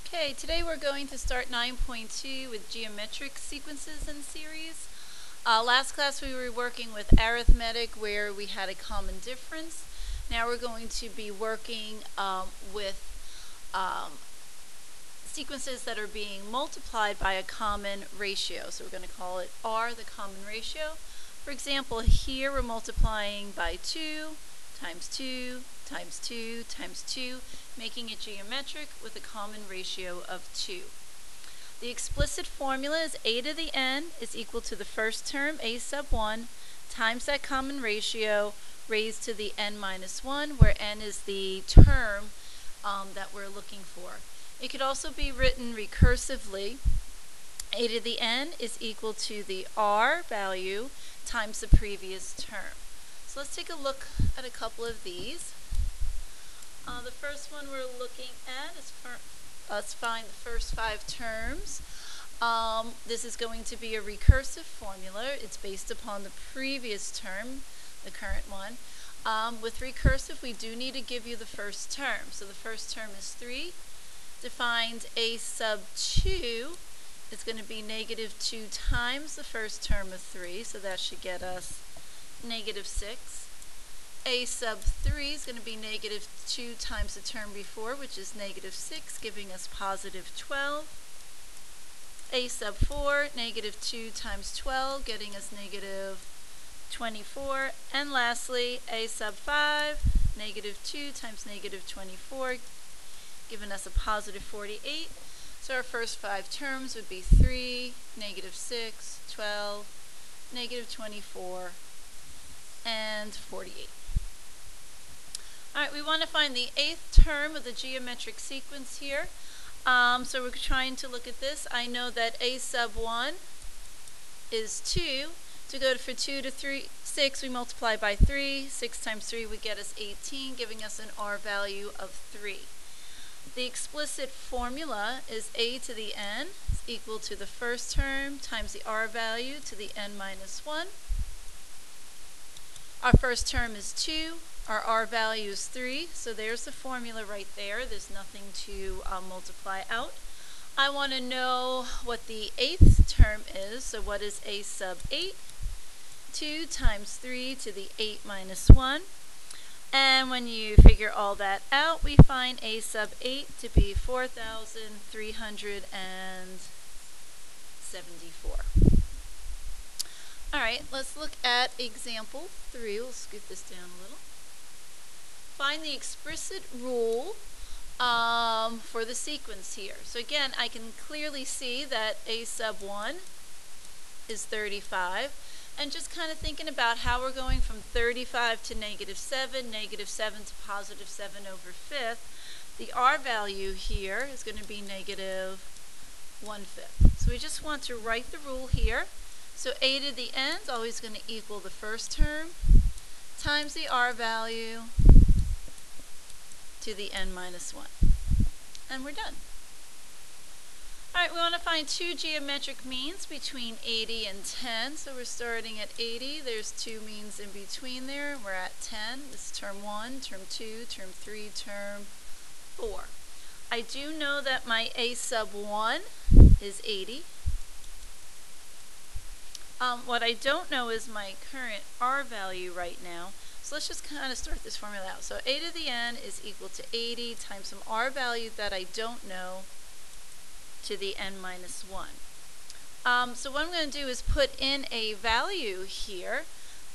Okay, today we're going to start 9.2 with geometric sequences and series. Last class we were working with arithmetic where we had a common difference. Now we're going to be working with sequences that are being multiplied by a common ratio. So we're going to call it R, the common ratio. For example, here we're multiplying by 2 times 2 times 2 times 2, making it geometric with a common ratio of 2. The explicit formula is a to the n is equal to the first term, a sub 1, times that common ratio raised to the n minus 1, where n is the term that we're looking for. It could also be written recursively. A to the n is equal to the r value times the previous term. So let's take a look at a couple of these. The first one we're looking at is for us find the first 5 terms. This is going to be a recursive formula. It's based upon the previous term, the current one. With recursive, we do need to give you the first term. So the first term is 3. Defined a sub 2 is going to be negative 2 times the first term of 3. So that should get us negative 6. A sub 3 is going to be negative 2 times the term before, which is negative 6, giving us positive 12. A sub 4, negative 2 times 12, getting us negative 24. And lastly, a sub 5, negative 2 times negative 24, giving us a positive 48. So our first 5 terms would be 3, negative 6, 12, negative 24, and 48. Alright, we want to find the 8th term of the geometric sequence here. So we're trying to look at this. I know that a sub 1 is 2. To go for 2 to 6, we multiply by 3. 6 times 3 would get us 18, giving us an r value of 3. The explicit formula is a to the n is equal to the first term times the r value to the n minus 1. Our first term is 2. Our r value is 3, so there's the formula right there. There's nothing to multiply out. I want to know what the 8th term is, so what is a sub 8? 2 times 3 to the 8 minus 1. And when you figure all that out, we find a sub 8 to be 4,374. Alright, let's look at example 3. We'll scoot this down a little. Find the explicit rule for the sequence here. So again, I can clearly see that a sub 1 is 35. And just kind of thinking about how we're going from 35 to negative 7 to positive 7 over 5th, the r value here is going to be negative 1/5. So we just want to write the rule here. So a to the n is always going to equal the first term times the r value to the n minus 1. And we're done. Alright, we want to find 2 geometric means between 80 and 10. So we're starting at 80. There's 2 means in between there. We're at 10. This is term 1, term 2, term 3, term 4. I do know that my a sub 1 is 80. What I don't know is my current r value right now. So let's just kind of start this formula out. So a to the n is equal to 80 times some r value that I don't know to the n minus 1. So what I'm going to do is put in a value here.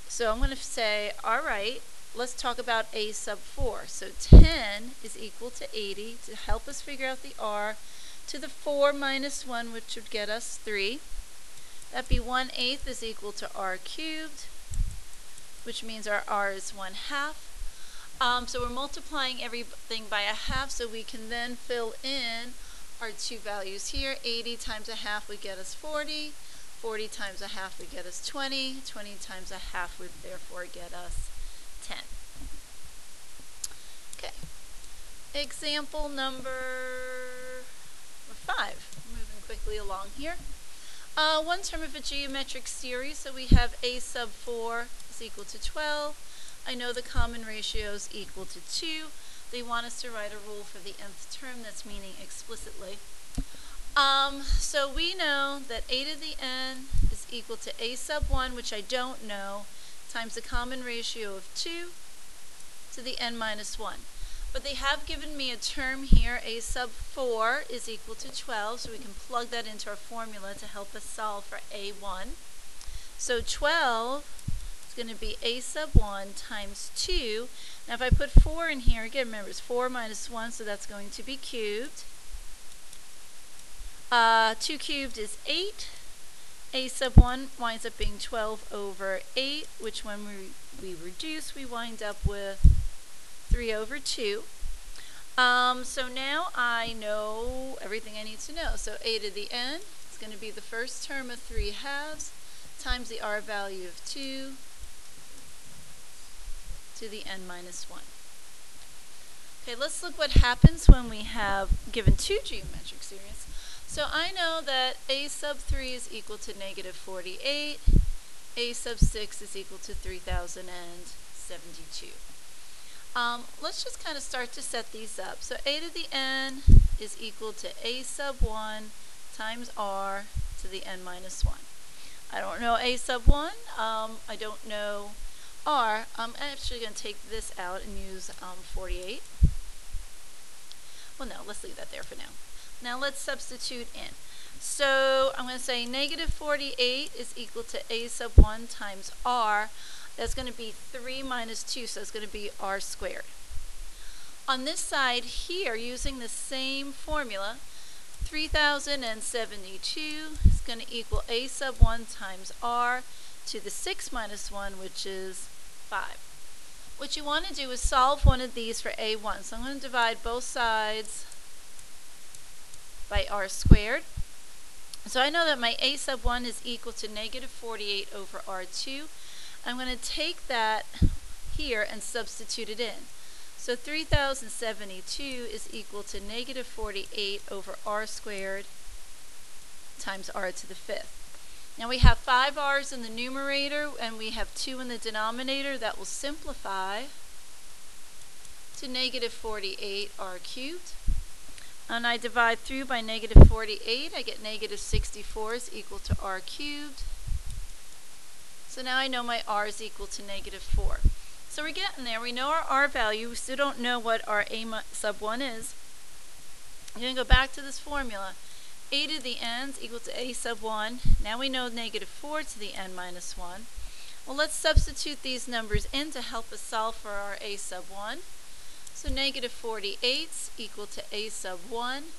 So I'm going to say, alright, let's talk about a sub 4. So 10 is equal to 80 to help us figure out the r to the 4 minus 1, which would get us 3. That'd be 1/8 is equal to r cubed, which means our r is 1/2. So we're multiplying everything by a half, so we can then fill in our 2 values here. 80 times a half would get us 40. 40 times a half would get us 20. 20 times a half would therefore get us 10. Okay. Example number 5. Moving quickly along here. One term of a geometric series, so we have a sub 4 is equal to 12. I know the common ratio is equal to 2. they want us to write a rule for the nth term that's meaning explicitly. So we know that a to the n is equal to a sub 1, which I don't know, times the common ratio of 2 to the n minus 1. But they have given me a term here, a sub 4 is equal to 12, so we can plug that into our formula to help us solve for a1. So 12 is going to be a sub 1 times 2. Now if I put 4 in here, again, remember it's 4 minus 1, so that's going to be cubed. 2 cubed is 8. A sub 1 winds up being 12 over 8, which when we reduce, we wind up with 3 over 2. So now I know everything I need to know. So a to the n is going to be the first term of 3 halves times the r value of 2 to the n minus 1. Okay, let's look what happens when we have given two geometric series. So I know that a sub 3 is equal to negative 48, a sub 6 is equal to 3072. Let's just kind of start to set these up. So a to the n is equal to a sub 1 times r to the n minus 1. I don't know a sub 1. I don't know r. I'm actually going to take this out and use 48. Well, no, let's leave that there for now. Now let's substitute in. So I'm going to say negative 48 is equal to a sub 1 times r. That's going to be 3 minus 2, so it's going to be r squared. On this side here, using the same formula, 3072 is going to equal a sub 1 times r to the 6 minus 1, which is 5. What you want to do is solve one of these for a1. So I'm going to divide both sides by r squared. So I know that my a sub 1 is equal to negative 48 over r2. I'm going to take that here and substitute it in. So 3072 is equal to negative 48 over r squared times r to the 5th. Now we have 5 r's in the numerator and we have 2 in the denominator. That will simplify to negative 48 r cubed. And I divide through by negative 48. I get negative 64 is equal to r cubed. So now I know my r is equal to negative 4. So we're getting there. We know our r value. We still don't know what our a sub 1 is. I'm going to go back to this formula. A to the n is equal to a sub 1. Now we know negative 4 to the n minus 1. Well, let's substitute these numbers in to help us solve for our a sub 1. So negative 48 is equal to a sub 1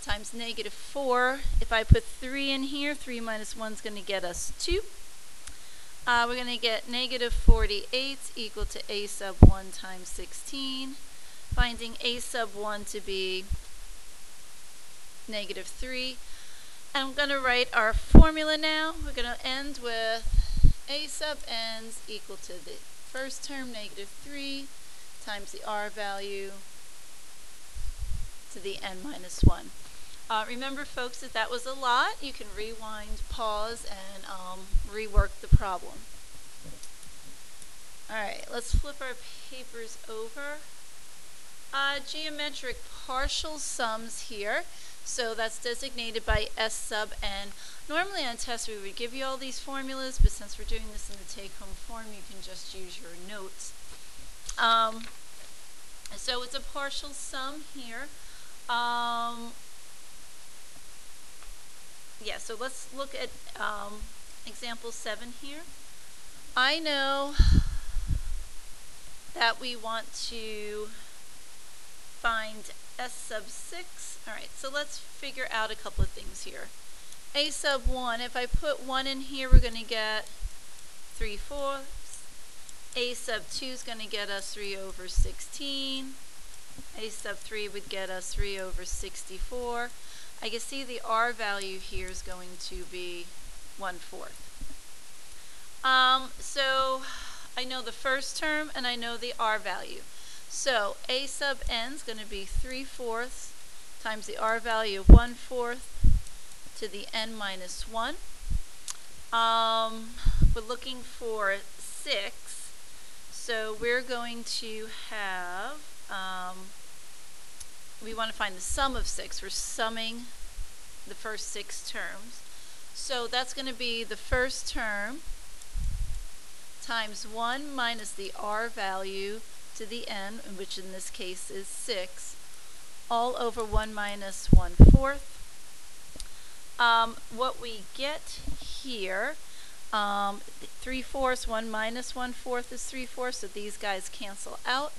times negative 4. If I put 3 in here, 3 minus 1 is going to get us 2. We're going to get negative 48 equal to a sub 1 times 16, finding a sub 1 to be negative 3. And I'm going to write our formula now. We're going to end with a sub n is equal to the first term, negative 3, times the r value to the n minus 1. Remember, folks, if that was a lot, you can rewind, pause, and rework the problem. Alright, let's flip our papers over. Geometric partial sums here. So that's designated by S sub n. Normally on tests we would give you all these formulas, but since we're doing this in the take-home form, you can just use your notes. So it's a partial sum here. Yeah, so let's look at example 7 here. I know that we want to find S sub 6. Alright, so let's figure out a couple of things here. A sub 1, if I put 1 in here, we're going to get 3/4. A sub 2 is going to get us 3 over 16. A sub 3 would get us 3 over 64. I can see the r value here is going to be 1/4. So I know the first term and I know the r value. So a sub n is going to be 3/4 times the r value of 1/4 to the n minus 1. We're looking for 6. So we're going to have we want to find the sum of 6. We're summing the first 6 terms. So that's going to be the first term times 1 minus the r value to the n, which in this case is 6, all over 1 minus 1/4. What we get here, 3/4, 1 minus 1/4 is 3/4, so these guys cancel out.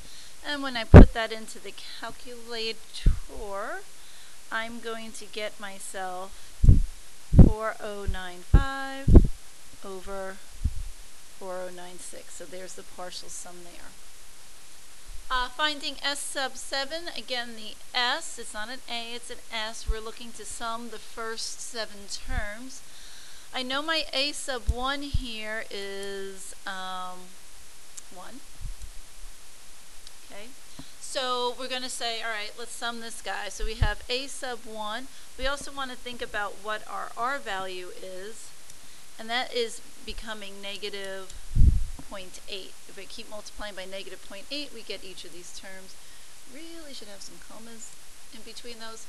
And when I put that into the calculator, I'm going to get myself 4095 over 4096. So there's the partial sum there. Finding S sub 7, again the S, it's not an A, it's an S. We're looking to sum the first 7 terms. I know my A sub 1 here is 1. Okay, so we're going to say, all right, let's sum this guy. So we have A sub 1. We also want to think about what our R value is, and that is becoming negative 0.8. If we keep multiplying by negative 0.8, we get each of these terms. Really should have some commas in between those,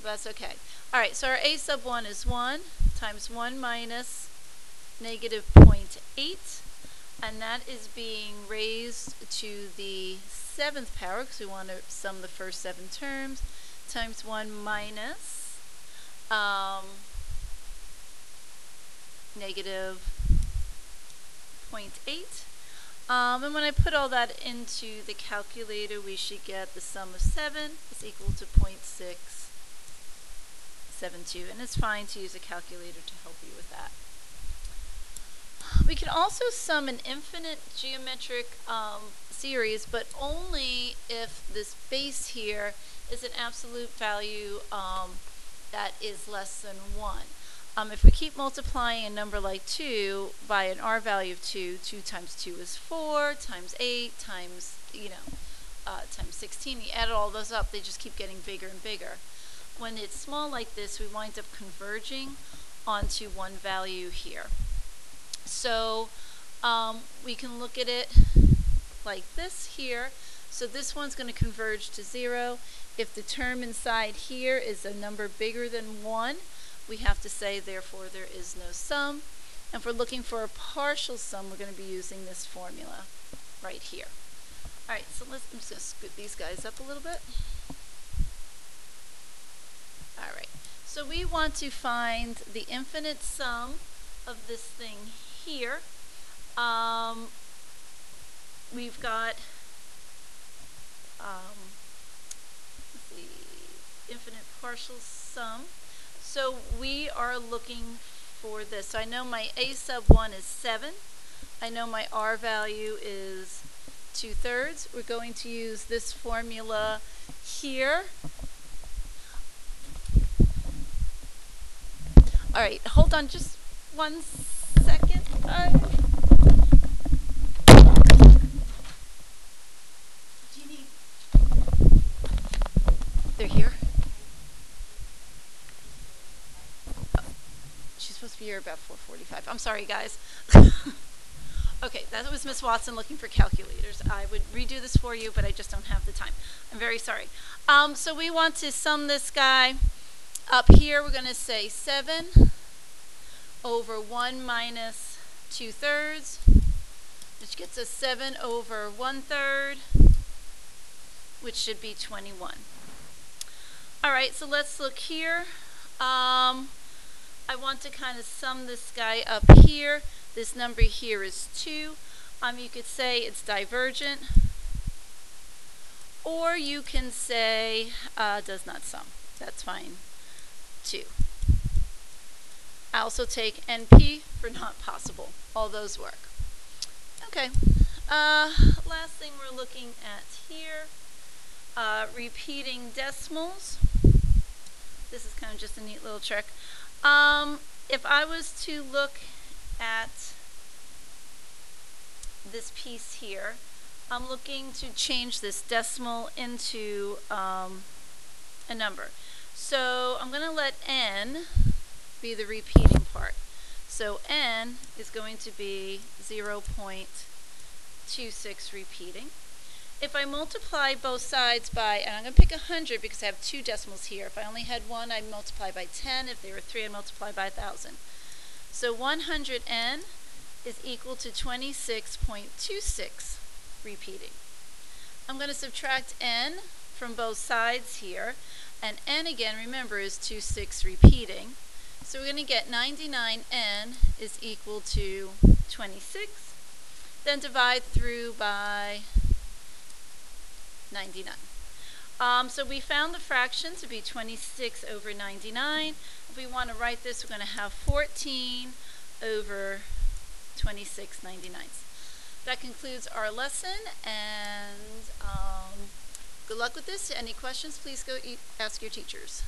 but that's okay. All right, so our A sub 1 is 1 times 1 minus negative 0.8, and that is being raised to the 7th power, because we want to sum the first 7 terms, times 1 minus negative 0.8. And when I put all that into the calculator, we should get the sum of 7 is equal to 0.672. And it's fine to use a calculator to help you with that. We can also sum an infinite geometric series, but only if this base here is an absolute value that is less than 1. If we keep multiplying a number like 2 by an R value of 2, 2 times 2 is 4, times 8, times, times 16, you add all those up, they just keep getting bigger and bigger. When it's small like this, we wind up converging onto one value here. So we can look at it like this here. So this one's going to converge to 0. If the term inside here is a number bigger than 1, we have to say, therefore, there is no sum. And if we're looking for a partial sum, we're going to be using this formula right here. All right, so I'm just going to scoot these guys up a little bit. All right, so we want to find the infinite sum of this thing here. We've got let's see, infinite partial sum. So we are looking for this. So I know my A sub 1 is 7. I know my R value is 2/3. We're going to use this formula here. All right, hold on just 1 second. Do you need? They're here? Supposed to be here about 4:45. I'm sorry, guys. Okay, that was Miss Watson looking for calculators. I would redo this for you, but I just don't have the time. I'm very sorry. So we want to sum this guy up here. We're going to say 7 over 1 minus 2/3, which gets us 7 over 1/3, which should be 21. All right, so let's look here. I want to kind of sum this guy up here. This number here is 2. You could say it's divergent, or you can say does not sum. That's fine too. I also take NP for not possible. All those work. Okay. Last thing we're looking at here, repeating decimals. This is kind of just a neat little trick. If I was to look at this piece here, I'm looking to change this decimal into a number. So I'm going to let n be the repeating part. So n is going to be 0.26 repeating. If I multiply both sides by, and I'm going to pick 100 because I have 2 decimals here. If I only had 1, I'd multiply by 10. If there were 3, I'd multiply by 1,000. So 100n is equal to 26.26 repeating. I'm going to subtract n from both sides here, and n again, remember, is 26 repeating. So we're going to get 99n is equal to 26. Then divide through by 99. So we found the fraction to be 26 over 99. If we want to write this, we're going to have 14 over 26 99ths. That concludes our lesson, and good luck with this. Any questions, please go ask your teachers.